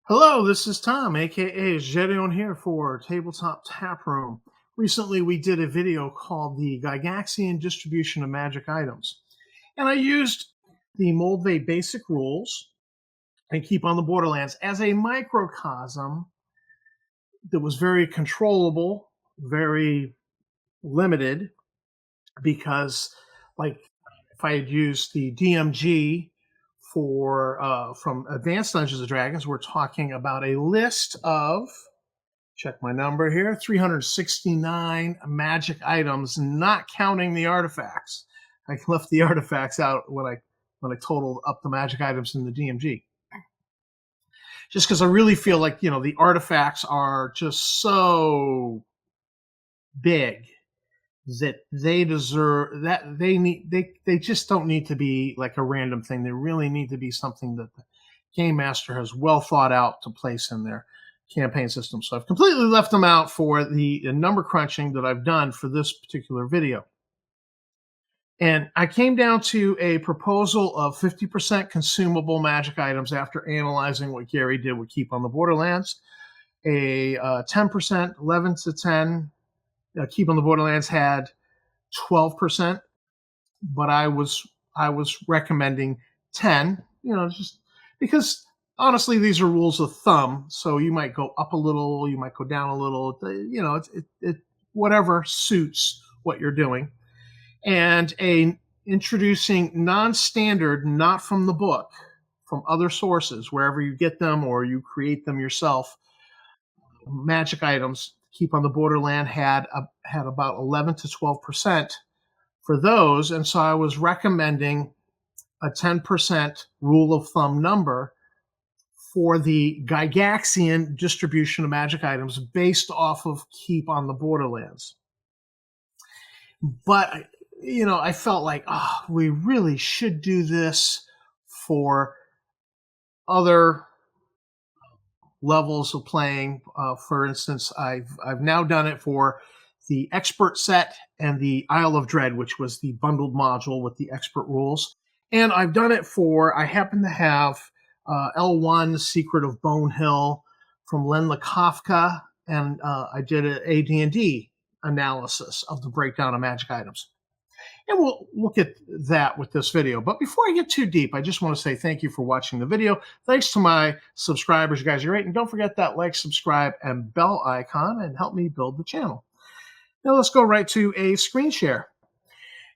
Hello, this is Tom, aka Gedeon here for Tabletop Tap Room. Recently, we did a video called the Gygaxian distribution of magic items, and I used the Moldvay basic rules and Keep on the Borderlands as a microcosm that was very controllable, very limited, because, like, if I had used the DMG for from Advanced Dungeons and Dragons, we're talking about a list of, check my number here, 369 magic items, not counting the artifacts. I left the artifacts out when I totaled up the magic items in the DMG. Just because I really feel like, the artifacts are just so big that they deserve that they just don't need to be like a random thing. They really need to be something that the game master has well thought out to place in their campaign system. So I've completely left them out for the number crunching that I've done for this particular video. And I came down to a proposal of 50% consumable magic items after analyzing what Gary did with Keep on the Borderlands. A 10%, 11 to 10. Keep on the Borderlands had 12%, but I was recommending 10. Just because honestly, these are rules of thumb. So you might go up a little, you might go down a little. It whatever suits what you're doing. And introducing non-standard, not from the book, from other sources, wherever you get them or you create them yourself, magic items. Keep on the Borderland had about 11 to 12% for those, and so I was recommending a 10% rule of thumb number for the Gygaxian distribution of magic items based off of Keep on the Borderlands. But I felt like, we really should do this for other levels of playing. For instance, I've now done it for the expert set and the Isle of Dread, which was the bundled module with the expert rules. And I've done it I happen to have L1 Secret of Bone Hill from Len Lakofka, and I did an AD&D analysis of the breakdown of magic items. And we'll look at that with this video. But before I get too deep, I just want to say thank you for watching the video. Thanks to my subscribers. You guys are great. And don't forget that like, subscribe, and bell icon and help me build the channel. Now let's go right to a screen share.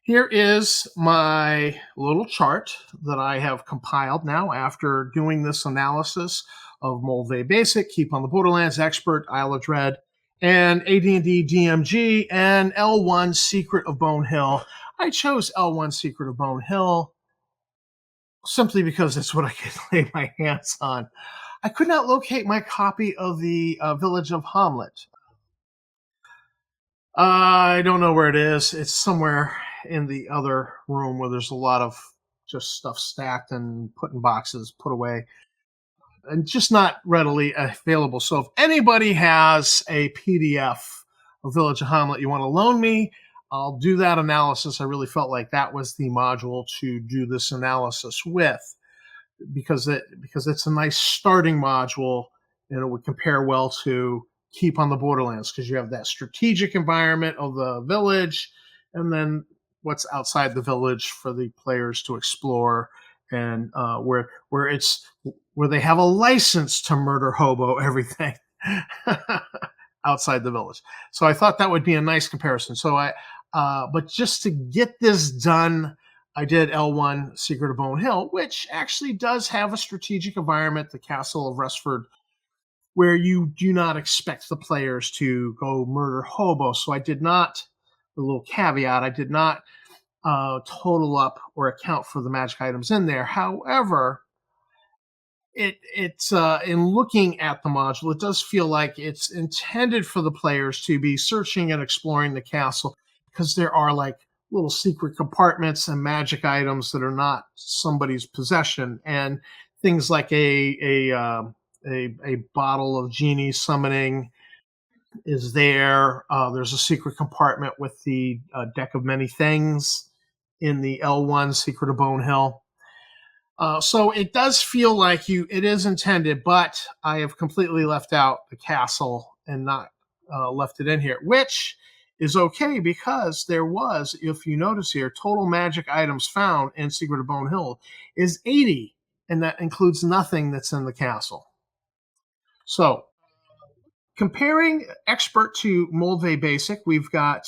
Here is my little chart that I have compiled now after doing this analysis of Moldvay Basic, Keep on the Borderlands, Expert, Isle of Dread, and AD&D DMG, and L1 Secret of Bone Hill. I chose L1 Secret of Bone Hill simply because it's what I could lay my hands on. I could not locate my copy of the Village of Hamlet. I don't know where it is. It's somewhere in the other room where there's a lot of just stuff stacked and put in boxes, put away, and just not readily available. So if anybody has a PDF of Village of Hamlet you want to loan me, I'll do that analysis. I really felt like that was the module to do this analysis with, because it's a nice starting module, and it would compare well to Keep on the Borderlands, because you have that strategic environment of the village, and then what's outside the village for the players to explore, and where they have a license to murder hobo everything outside the village. So I thought that would be a nice comparison. So but just to get this done, I did L1 Secret of Bone Hill, which actually does have a strategic environment, the Castle of Resford, where you do not expect the players to go murder hobo. So I did not, a little caveat, I did not total up or account for the magic items in there. However, it's in looking at the module, it does feel like it's intended for the players to be searching and exploring the castle, because there are like little secret compartments and magic items that are not somebody's possession, and things like a bottle of genie summoning is there. There's a secret compartment with the deck of many things in the L1 Secret of Bone Hill. So it does feel like it is intended, but I have completely left out the castle and not left it in here, which is okay because there was, if you notice here, total magic items found in Secret of Bone Hill is 80, and that includes nothing that's in the castle. So comparing expert to Moldve basic, we've got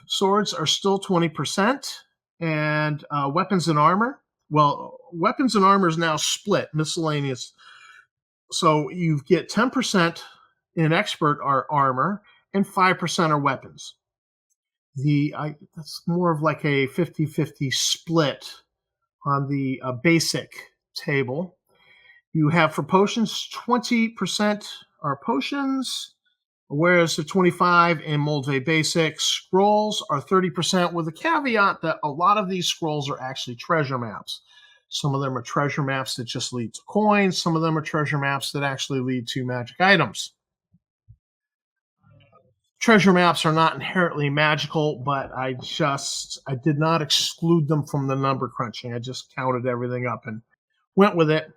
swords are still 20%, and weapons and armor. Well, weapons and armor is now split, miscellaneous. So you get 10% in expert are armor and 5% are weapons. That's more of like a 50-50 split on the basic table. You have for potions, 20% are potions, whereas the 25 in Moldve Basic. Scrolls are 30%, with a caveat that a lot of these scrolls are actually treasure maps. Some of them are treasure maps that just lead to coins. Some of them are treasure maps that actually lead to magic items. Treasure maps are not inherently magical, but I did not exclude them from the number crunching. I just counted everything up and went with it.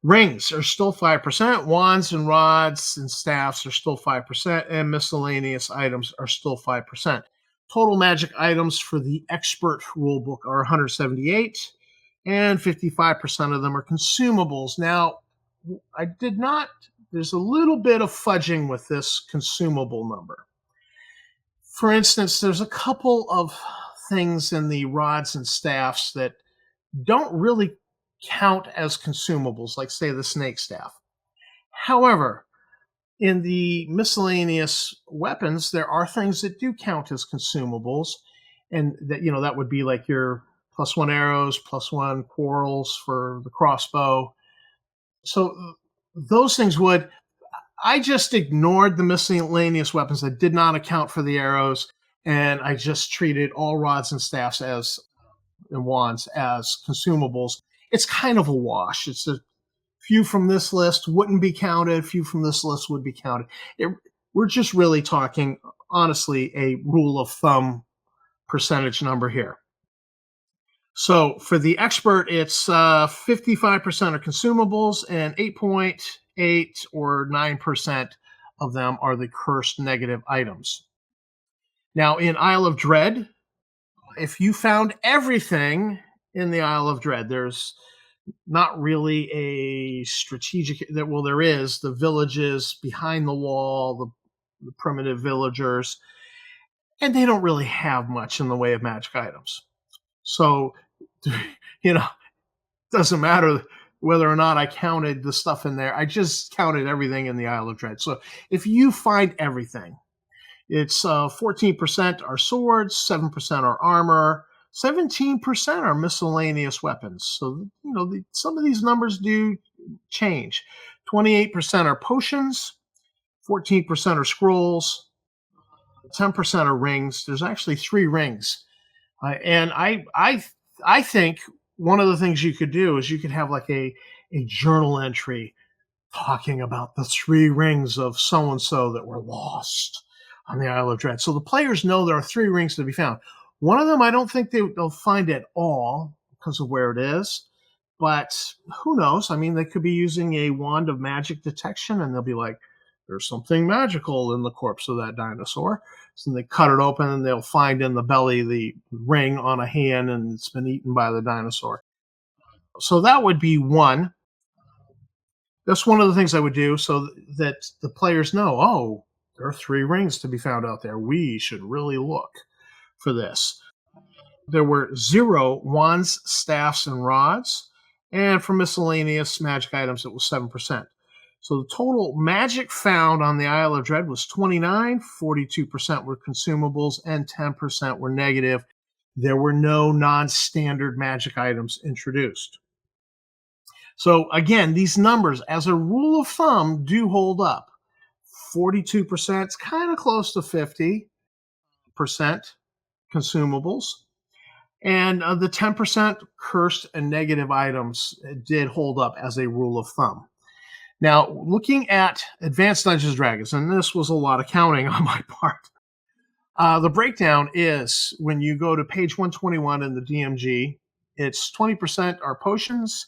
Rings are still 5%. Wands and rods and staffs are still 5%. And miscellaneous items are still 5%. Total magic items for the expert rulebook are 178, and 55% of them are consumables. Now, there's a little bit of fudging with this consumable number. For instance, there's a couple of things in the rods and staffs that don't really count as consumables, like, say, the snake staff. However, in the miscellaneous weapons, there are things that do count as consumables, and that would be like your +1 arrows, +1 quarrels for the crossbow. So those things would. I just ignored the miscellaneous weapons that did not account for the arrows, and I just treated all rods and staffs and wands as consumables. It's kind of a wash. It's a few from this list wouldn't be counted. Few from this list would be counted. We're just really talking, honestly, a rule of thumb percentage number here. So for the expert, it's 55% are consumables, and 8.8 or 9% of them are the cursed negative items. Now, in Isle of Dread, if you found everything in the Isle of Dread, there's not really a strategic. Well, there is the villages behind the wall, the primitive villagers, and they don't really have much in the way of magic items. So, doesn't matter whether or not I counted the stuff in there. I just counted everything in the Isle of Dread. So if you find everything, it's 14% are swords, 7% are armor, 17% are miscellaneous weapons. So, some of these numbers do change. 28% are potions, 14% are scrolls, 10% are rings. There's actually 3 rings. And I think one of the things you could do is you could have like a journal entry talking about the 3 rings of so-and-so that were lost on the Isle of Dread. So the players know there are 3 rings to be found. One of them, I don't think they'll find at all because of where it is, but who knows? I mean, they could be using a wand of magic detection, and they'll be like, there's something magical in the corpse of that dinosaur. So they cut it open, and they'll find in the belly the ring on a hand, and it's been eaten by the dinosaur. So that would be one. That's one of the things I would do so that the players know, oh, there are 3 rings to be found out there. We should really look for this. There were 0 wands, staffs, and rods. And for miscellaneous magic items, it was 7%. So the total magic found on the Isle of Dread was 29, 42% were consumables, and 10% were negative. There were no non-standard magic items introduced. So again, these numbers, as a rule of thumb, do hold up. 42% is kind of close to 50% consumables. And the 10% cursed and negative items did hold up as a rule of thumb. Now, looking at Advanced Dungeons & Dragons, and this was a lot of counting on my part, the breakdown is when you go to page 121 in the DMG, It's 20% are potions,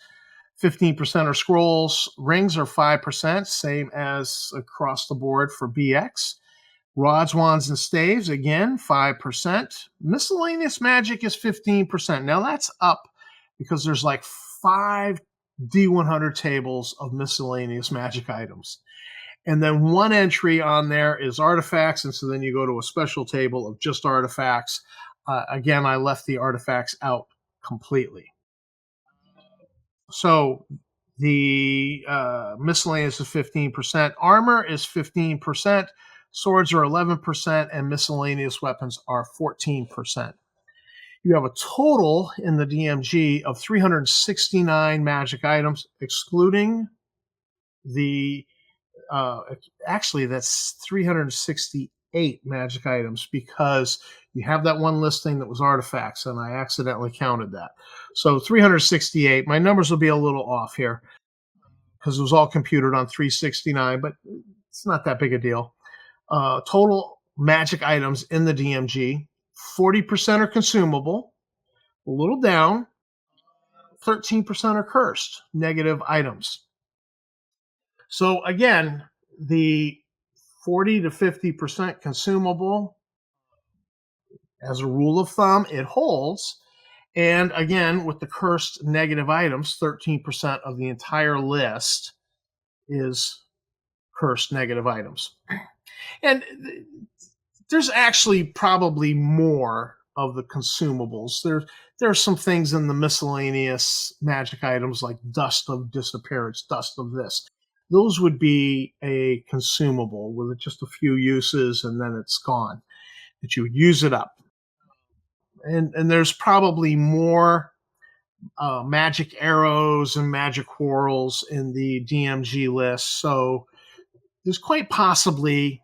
15% are scrolls, rings are 5%, same as across the board for BX. Rods, wands, and staves, again, 5%. Miscellaneous magic is 15%. Now that's up because there's like 5 D100 tables of miscellaneous magic items. And then one entry on there is artifacts. And so then you go to a special table of just artifacts. Again, I left the artifacts out completely. So the miscellaneous is 15%. Armor is 15%. Swords are 11%. And miscellaneous weapons are 14%. You have a total in the DMG of 369 magic items, excluding the actually that's 368 magic items because you have that one listing that was artifacts and I accidentally counted that. So 368. My numbers will be a little off here because it was all computed on 369, but it's not that big a deal. Total magic items in the DMG, 40% are consumable, a little down, 13% are cursed, negative items. So again, the 40 to 50% consumable, as a rule of thumb, it holds. And again, with the cursed negative items, 13% of the entire list is cursed negative items. And there's actually probably more of the consumables. There's some things in the miscellaneous magic items like dust of disappearance, dust of this. Those would be a consumable with just a few uses and then it's gone. That you would use it up. And there's probably more magic arrows and magic quarrels in the DMG list. So there's quite possibly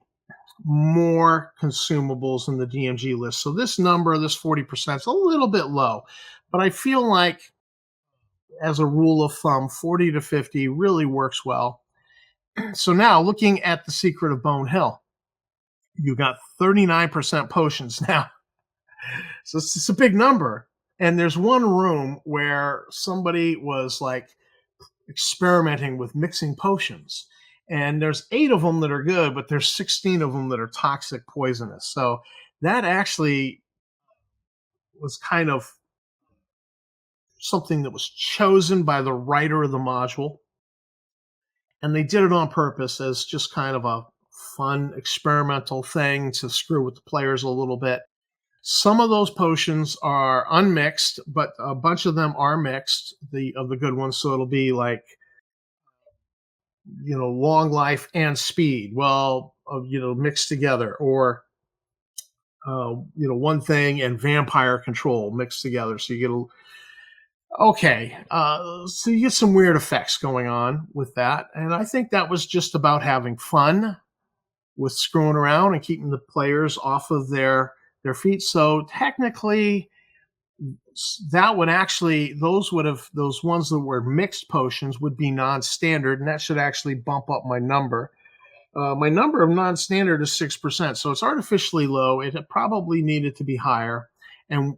more consumables in the DMG list. So this number, this 40%, is a little bit low. But I feel like, as a rule of thumb, 40 to 50 really works well. So now, looking at the Secret of Bone Hill, you got 39% potions now. So it's a big number. And there's one room where somebody was like experimenting with mixing potions. And there's 8 of them that are good, but there's 16 of them that are toxic, poisonous. So that actually was kind of something that was chosen by the writer of the module. And they did it on purpose as just kind of a fun experimental thing to screw with the players a little bit. Some of those potions are unmixed, but a bunch of them are mixed, of the good ones. So it'll be like, long life and speed. Well, mixed together, or one thing and vampire control mixed together. So you get so you get some weird effects going on with that. And I think that was just about having fun with screwing around and keeping the players off of their feet. So technically, that would actually, those ones that were mixed potions would be non-standard, and that should actually bump up my number. My number of non-standard is 6%, so it's artificially low. It probably needed to be higher. And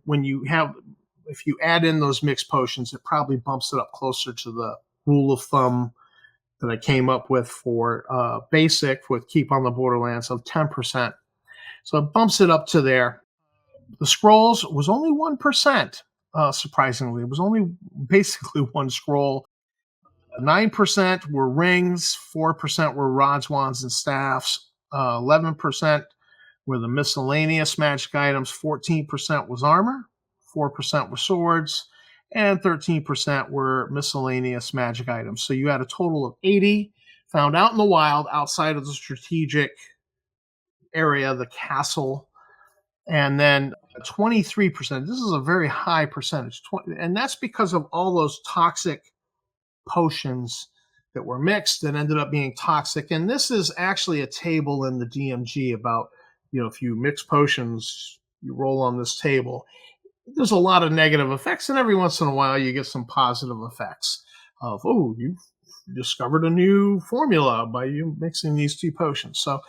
if you add in those mixed potions, it probably bumps it up closer to the rule of thumb that I came up with for basic with Keep on the Borderlands of 10%. So it bumps it up to there. The scrolls was only 1%, surprisingly. It was only basically one scroll. 9% were rings, 4% were rods, wands, and staffs, 11% were the miscellaneous magic items, 14% was armor, 4% were swords, and 13% were miscellaneous magic items. So you had a total of 80 found out in the wild outside of the strategic area, the castle, and then 23%. This is a very high percentage, and that's because of all those toxic potions that were mixed that ended up being toxic. And this is actually a table in the DMG about, if you mix potions, you roll on this table. There's a lot of negative effects, and every once in a while you get some positive effects of, you discovered a new formula by you mixing these two potions. So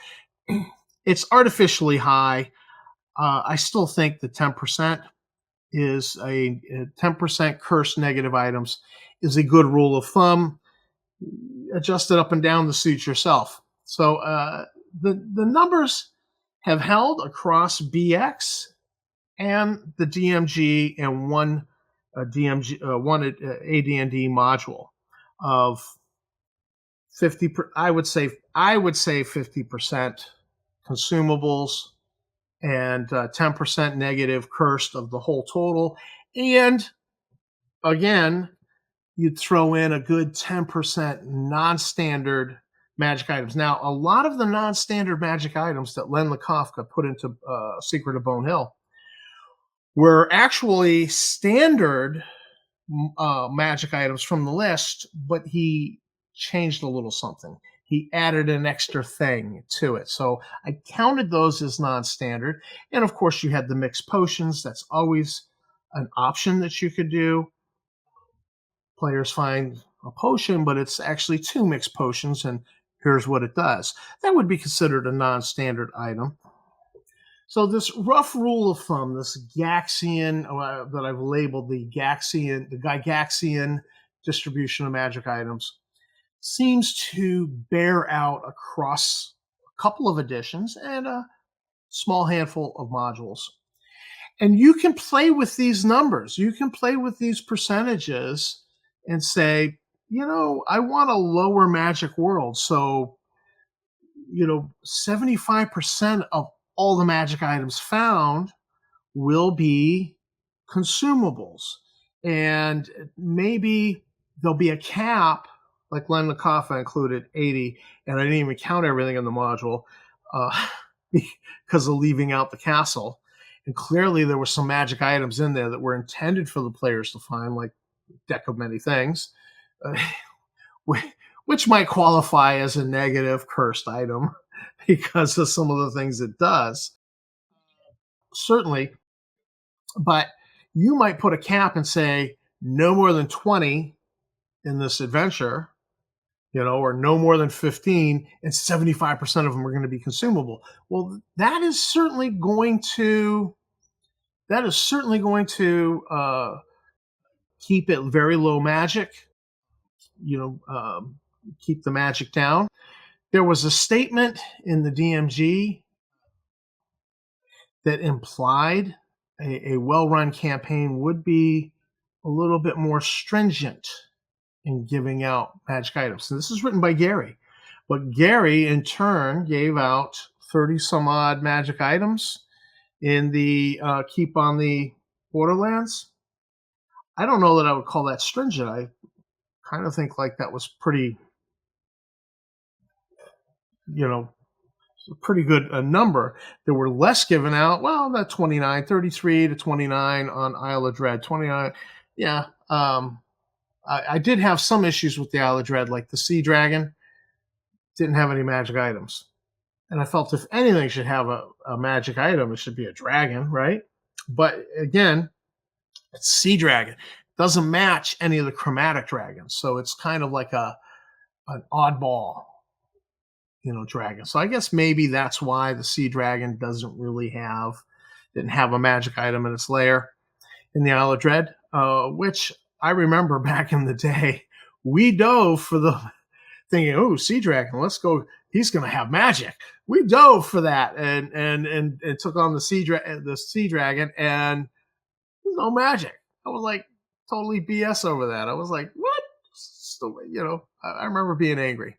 it's artificially high. I still think the 10% is a 10% curse negative items is a good rule of thumb. Adjust it up and down to suit yourself. So the numbers have held across BX and the DMG and one DMG one AD&D module of 50. I would say 50% consumables and 10% negative cursed of the whole total. And again, you'd throw in a good 10% non-standard magic items. Now, a lot of the non-standard magic items that Len Lakofka put into Secret of Bone Hill were actually standard magic items from the list, but he changed a little something. He added an extra thing to it. So I counted those as non-standard. And of course, you had the mixed potions. That's always an option that you could do. Players find a potion, but it's actually two mixed potions, and here's what it does. That would be considered a non-standard item. So this rough rule of thumb, this Gygaxian that I've labeled the Gygaxian distribution of magic items, seems to bear out across a couple of editions and a small handful of modules. And you can play with these numbers. You can play with these percentages and say, I want a lower magic world. So, 75% of all the magic items found will be consumables. And maybe there'll be a cap, like Len Lakofka included 80, and I didn't even count everything in the module because of leaving out the castle. And clearly there were some magic items in there that were intended for the players to find, like Deck of Many Things, which might qualify as a negative cursed item because of some of the things it does. Certainly. But you might put a cap and say no more than 20 in this adventure, or no more than 15, and 75% of them are going to be consumable. Well, that is certainly going to keep it very low magic, keep the magic down. There was a statement in the DMG that implied a well-run campaign would be a little bit more stringent in giving out magic items. And this is written by Gary. But Gary, in turn, gave out 30 some odd magic items in the Keep on the Borderlands. I don't know that I would call that stringent. I kind of think like that was pretty, a pretty good number. There were less given out. Well, that 29, 33 to 29 on Isle of Dread. 29, yeah. I did have some issues with the Isle of Dread, like the Sea Dragon didn't have any magic items. And I felt if anything should have a magic item, it should be a dragon, right? But again, it's Sea Dragon. It doesn't match any of the chromatic dragons. So it's kind of like an oddball, dragon. So I guess maybe that's why the Sea Dragon didn't have a magic item in its lair in the Isle of Dread, which I remember back in the day, we dove for the thinking, oh, Sea Dragon, let's go. He's going to have magic. We dove for that and took on the Sea Dragon, and there's no magic. I was like totally BS over that. I was like, what? So, I remember being angry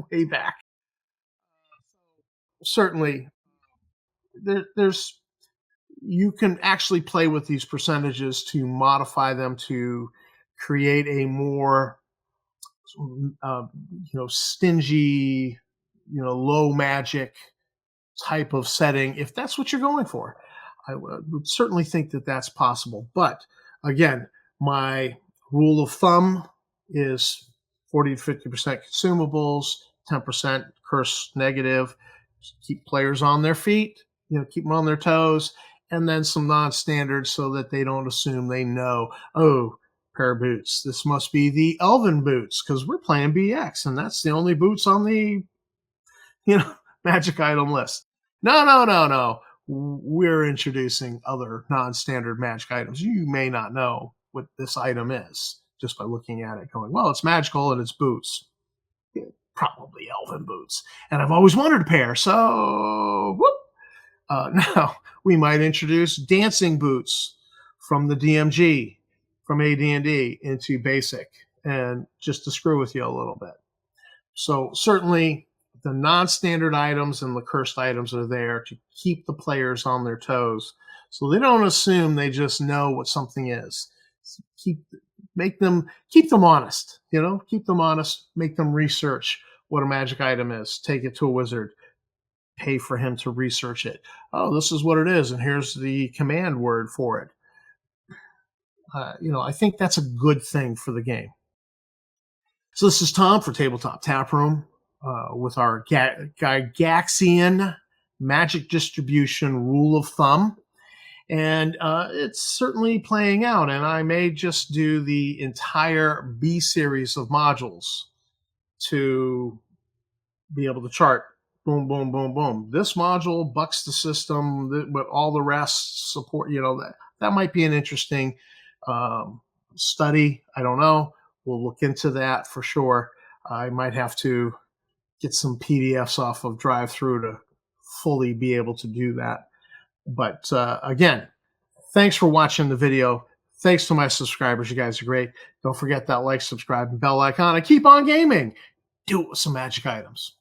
way back. Certainly, there's you can actually play with these percentages to modify them to create a more stingy, low magic type of setting if that's what you're going for. I would certainly think that that's possible. But again, my rule of thumb is 40 to 50% consumables, 10% curse negative. Keep players on their feet, keep them on their toes, and then some non-standards so that they don't assume they know, oh, pair of boots. This must be the elven boots because we're playing BX, and that's the only boots on the, magic item list. No. we're introducing other non-standard magic items. You may not know what this item is just by looking at it, going, well, it's magical and it's boots. Probably elven boots. And I've always wanted a pair, so whoop. Now, we might introduce dancing boots from the DMG, from AD&D into basic, and just to screw with you a little bit. So certainly the non-standard items and the cursed items are there to keep the players on their toes, so they don't assume they just know what something is. Keep them honest, keep them honest, make them research what a magic item is, take it to a wizard, pay for him to research it. Oh, this is what it is, and here's the command word for it. I think that's a good thing for the game. So this is Tom for Tabletop Taproom with our Gygaxian magic distribution rule of thumb. And it's certainly playing out, and I may just do the entire B series of modules to be able to chart boom, boom, boom, boom. This module bucks the system, but all the rest support, that might be an interesting study. I don't know. We'll look into that for sure. I might have to get some PDFs off of drive-through to fully be able to do that. But again, thanks for watching the video. Thanks to my subscribers. You guys are great. Don't forget that like, subscribe, and bell icon. And keep on gaming. Do it with some magic items.